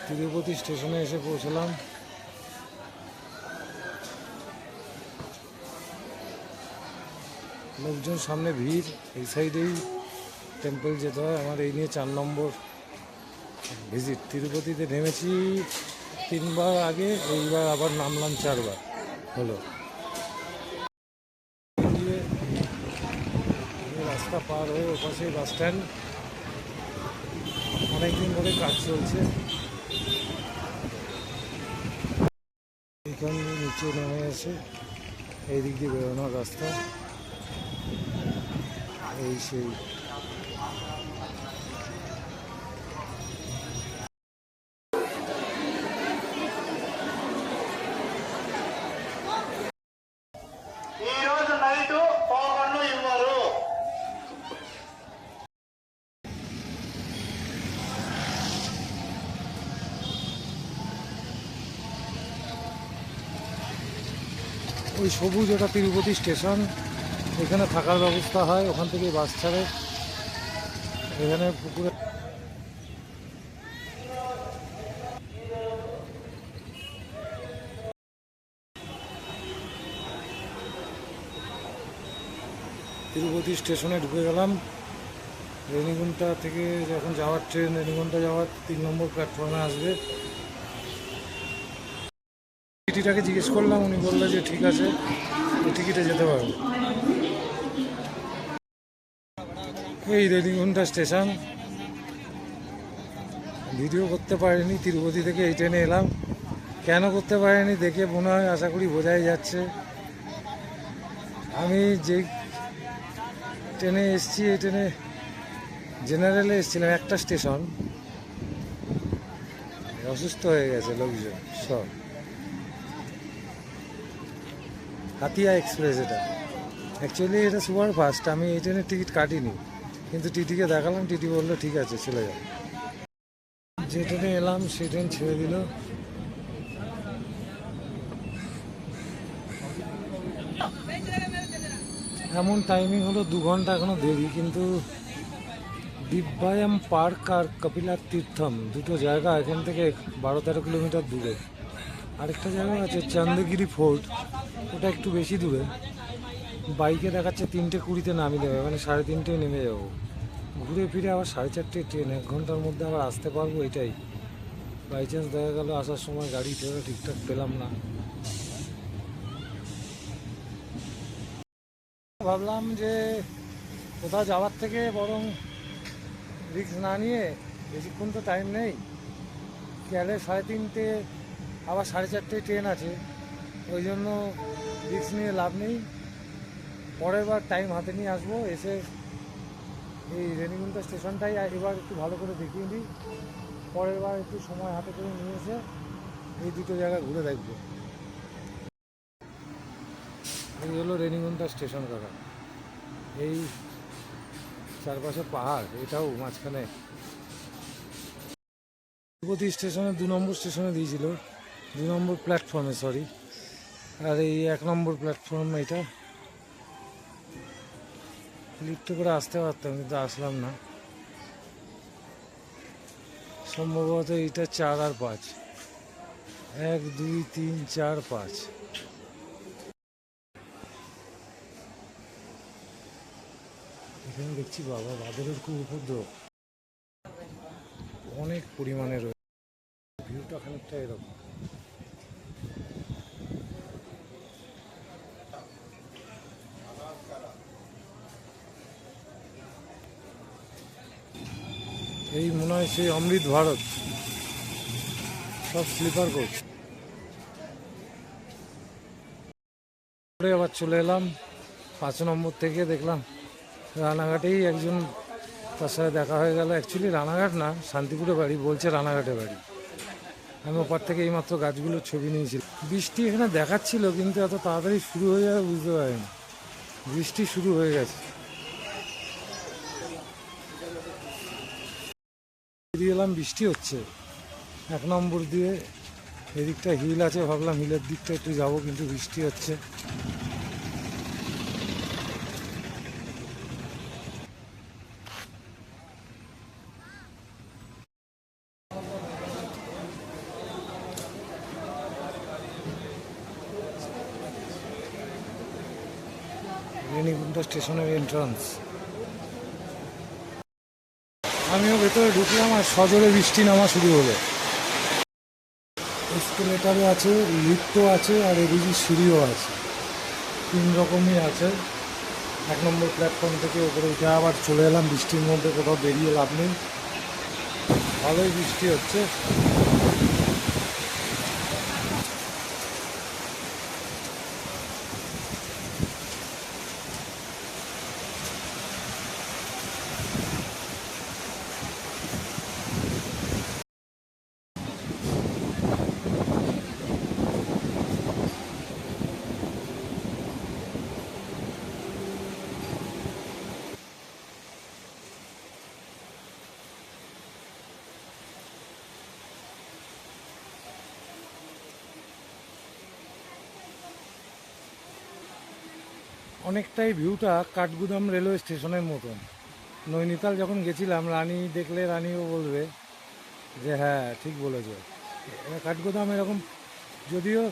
তিরুপতি স্টেশনে এসে পৌঁছলাম। লোকজন সামনে ভিড়, এই সাইডেই টেম্পল যেতে হয় আমার। এই নিয়ে 4 নম্বর ভিজিট। তিরুপতিতে নেমেছি 3বার আগে, এইবার আবার নামলাম 4বার হলো। রাস্তা পার হয়ে ওপাশে বাস স্ট্যান্ড, অনেকদিন ধরে কাজ চলছে। এখান দিয়ে নিচে নেমে এসে এই দিক দিয়ে বেরোনোর রাস্তা, এই সেই ওই সবুজ, ওটা তিরুপতি স্টেশন। এখানে থাকার ব্যবস্থা হয়, ওখান থেকে বাস ছাড়ে। এখানে পুকুরে তিরুপতি স্টেশনে ঢুকে গেলাম। রেনিগুন্টা থেকে যখন যাওয়ার ট্রেন, রেনিগুন্টা যাওয়ার 3 নম্বর প্ল্যাটফর্মে আসবে। টিটিটাকে জিজ্ঞেস করলাম, উনি বললো যে ঠিক আছে, টিকিটে যেতে পারবো। এই রেনিগুন্টা স্টেশন। ভিডিও করতে পারিনি, তিরুপতি থেকে এই ট্রেনে এলাম। কেন করতে পারিনি দেখে মনে হয়, আশা করি বোঝাই যাচ্ছে। আমি যে ট্রেনে এসছি, এই ট্রেনে জেনারেলে এসেছিলাম, একটা স্টেশন অসুস্থ হয়ে গেছে লোকজন সব। হাতিয়া এক্সপ্রেস এটা, অ্যাকচুয়ালি এটা সুপার ফাস্ট। আমি এই ট্রেনের টিকিট কাটিনি, কিন্তু টিটিকে দেখালাম, টিটি বললো ঠিক আছে চলে যাও। যে ট্রেনে এলাম সেই ট্রেন ছেড়ে দিল। এমন টাইমিং হলো 2 ঘন্টা এখনো দেরি, কিন্তু দিব্যায়াম পার্ক আর কপিলার তীর্থম দুটো জায়গা এখান থেকে 12-13 কিলোমিটার দূরে। আরেকটা জায়গা আছে চান্দগিরি ফোর্ট, ওটা একটু বেশি দূরে। বাইকে দেখাচ্ছে 3:20-তে নামিয়ে দেবে, মানে 3:30টায় নেমে যাবো। ঘুরে ফিরে আবার 4:30টায় ট্রেন, 1 ঘন্টার মধ্যে আবার আসতে পারবো, এটাই। বাই চান্স দেখা গেল আসার সময় গাড়ি ঠেলে ঠিকঠাক পেলাম না। ভাবলাম যে কোথাও যাওয়ার থেকে বরং রিস্ক না নিয়ে, বেশিক্ষণ তো টাইম নেই, গেলে 3:30, আবার 4:30টায় ট্রেন আছে, ওই জন্য রিস্ক নিয়ে লাভ নেই। পরের বার টাইম হাতে নিয়ে আসবো, এসে এই রেনিগুন্টা স্টেশনটাই এবার একটু ভালো করে দেখিয়ে দিই। পরের বার একটু সময় হাতে করে নিয়ে এসে এই দুটো জায়গা ঘুরে দেখবো। এই হলো রেনিগুন্টা স্টেশন কাকা। এই চারপাশে পাহাড়, এটাও মাঝখানে। তিরুপতি স্টেশনে 2 নম্বর স্টেশনে দিয়েছিল, 2 নম্বর প্ল্যাটফর্মে, সরি। আর এই 1 নম্বর প্ল্যাটফর্ম এটা। লিফটে করে আসতে পারতাম, কিন্তু আসলাম না। সম্ভবত এইটা 4 আর 5, 1 2 3 4 5। এখানে দেখছি বাবা বাদরের খুব উপদ্রব, অনেক পরিমাণে রয়েছে। ভিউটা খানিকটা এরকম। এই মনে হয় সেই অমৃত ভারত, সব স্লিপার কোচ। আবার চলে এলাম 5 নম্বর থেকে। দেখলাম রানাঘাটেই একজন, তার সাথে দেখা হয়ে গেল। অ্যাকচুয়ালি রানাঘাট না, শান্তিপুরে বাড়ি, বলছে রানাঘাটে বাড়ি। আমি ওপার থেকে এইমাত্র গাছগুলোর ছবি নিয়েছিলাম। বৃষ্টি এখানে দেখাচ্ছিল, কিন্তু এত তাড়াতাড়ি শুরু হয়ে যাবে বুঝতে পারিনি। বৃষ্টি শুরু হয়ে গেছে। বেরিয়ে এলাম, বৃষ্টি হচ্ছে। 1 নম্বর দিয়ে এদিকটা হিল আছে, ভাবলাম হিলের দিকটা একটু যাবো, কিন্তু বৃষ্টি হচ্ছে। রেনিগুন্টা স্টেশনের এন্ট্রান্স। আমিও ভেতরে ঢুকলাম আর সজোরে বৃষ্টি নামা শুরু হলো। এসকেলেটারও আছে, লিফটও আছে, আর এদিকে সিঁড়িও আছে। 3 রকমই আছে। 1 নম্বর প্ল্যাটফর্ম থেকে ওপরে উঠে আবার চলে এলাম। বৃষ্টির মধ্যে কোথাও বেরিয়ে লাভ নেই, ভালোই বৃষ্টি হচ্ছে। অনেকটাই ভিউটা কাঠগুদাম রেলওয়ে স্টেশনের মতন। নৈনিতাল যখন গেছিলাম, রানী দেখলে রানীও বলবে যে হ্যাঁ ঠিক বলেছ। কাঠগোদাম এরকম, যদিও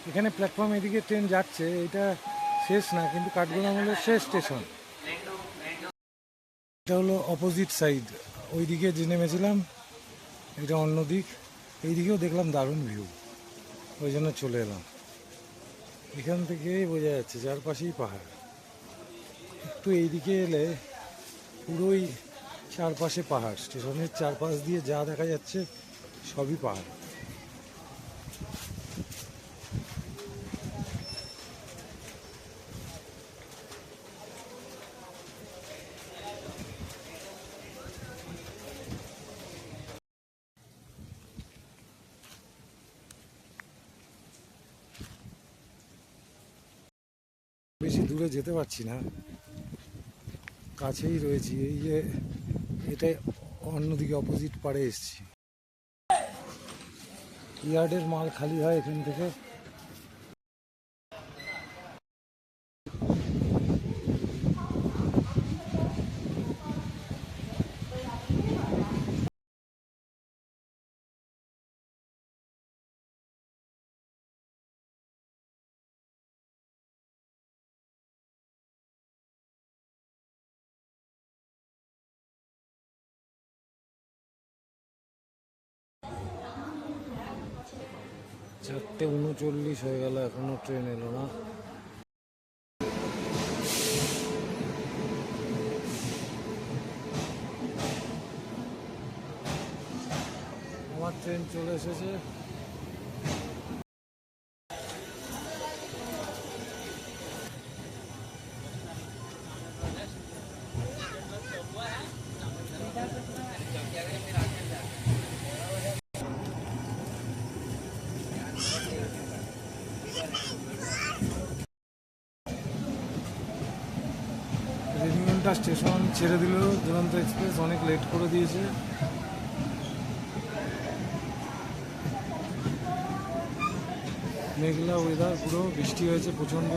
এখানে প্ল্যাটফর্ম এদিকে ট্রেন যাচ্ছে, এটা শেষ না, কিন্তু কাঠগোদাম হলো শেষ স্টেশন। এটা হলো অপোজিট সাইড, ওই দিকে যে নেমেছিলাম এটা অন্য দিক। এই দিকেও দেখলাম দারুণ ভিউ, ওই জন্য চলে এলাম। এখান থেকেই বোঝা যাচ্ছে চারপাশেই পাহাড়। একটু এইদিকে এলে পুরোই চারপাশে পাহাড়, স্টেশনের চারপাশ দিয়ে যা দেখা যাচ্ছে সবই পাহাড়। বেশি দূরে যেতে পারছি না, কাছেই রয়েছি। এই যে এটাই অন্যদিকে অপোজিট পাড়ে এসছি। ইয়ার্ডের মাল খালি হয় এখান থেকে। চারটে 39 হয়ে গেল, এখনো ট্রেন এলো না। আমার ট্রেন চলে এসেছে। রেনিগুন্টা স্টেশন ছেড়ে দিল দুরন্ত এক্সপ্রেস, অনেক লেট করে দিয়েছে। মেঘলা ওয়েদার, পুরো বৃষ্টি হয়েছে প্রচণ্ড।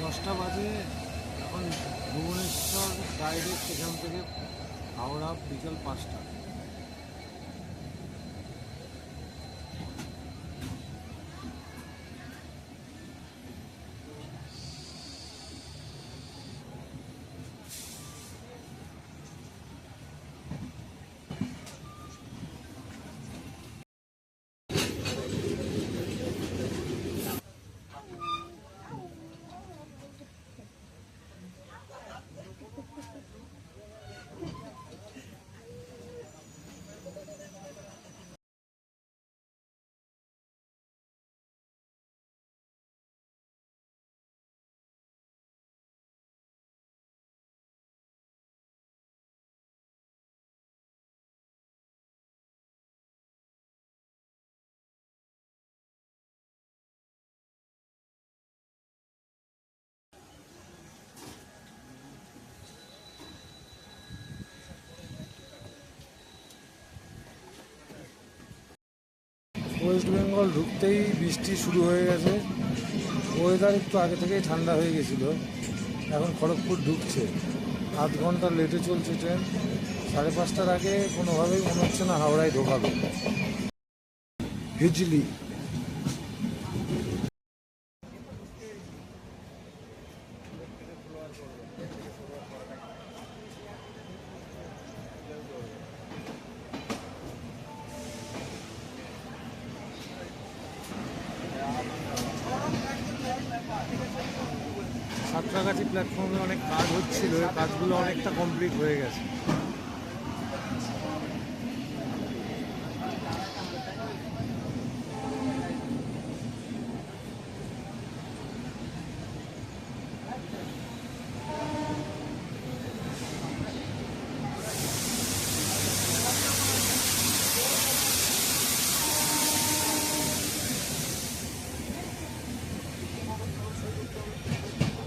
দশটা বাজে এখন। ভুবনেশ্বর ডাইরেক্ট এখান থেকে হাওড়া বিকেল 5টা। ওয়েস্ট বেঙ্গল ঢুকতেই বৃষ্টি শুরু হয়ে গেছে। ওয়েদার একটু আগে থেকেই ঠান্ডা হয়ে গেছিলো। এখন খড়গপুর ঢুকছে, আধ ঘন্টা লেটে চলছে ট্রেন। 5:30টার আগে কোনোভাবেই মনে হচ্ছে না হাওড়ায় ঢোকাবে। হিজলি সাঁতরাগাছি প্ল্যাটফর্মে অনেক কাজ হচ্ছিল, এই কাজগুলো অনেকটা কমপ্লিট হয়ে গেছে।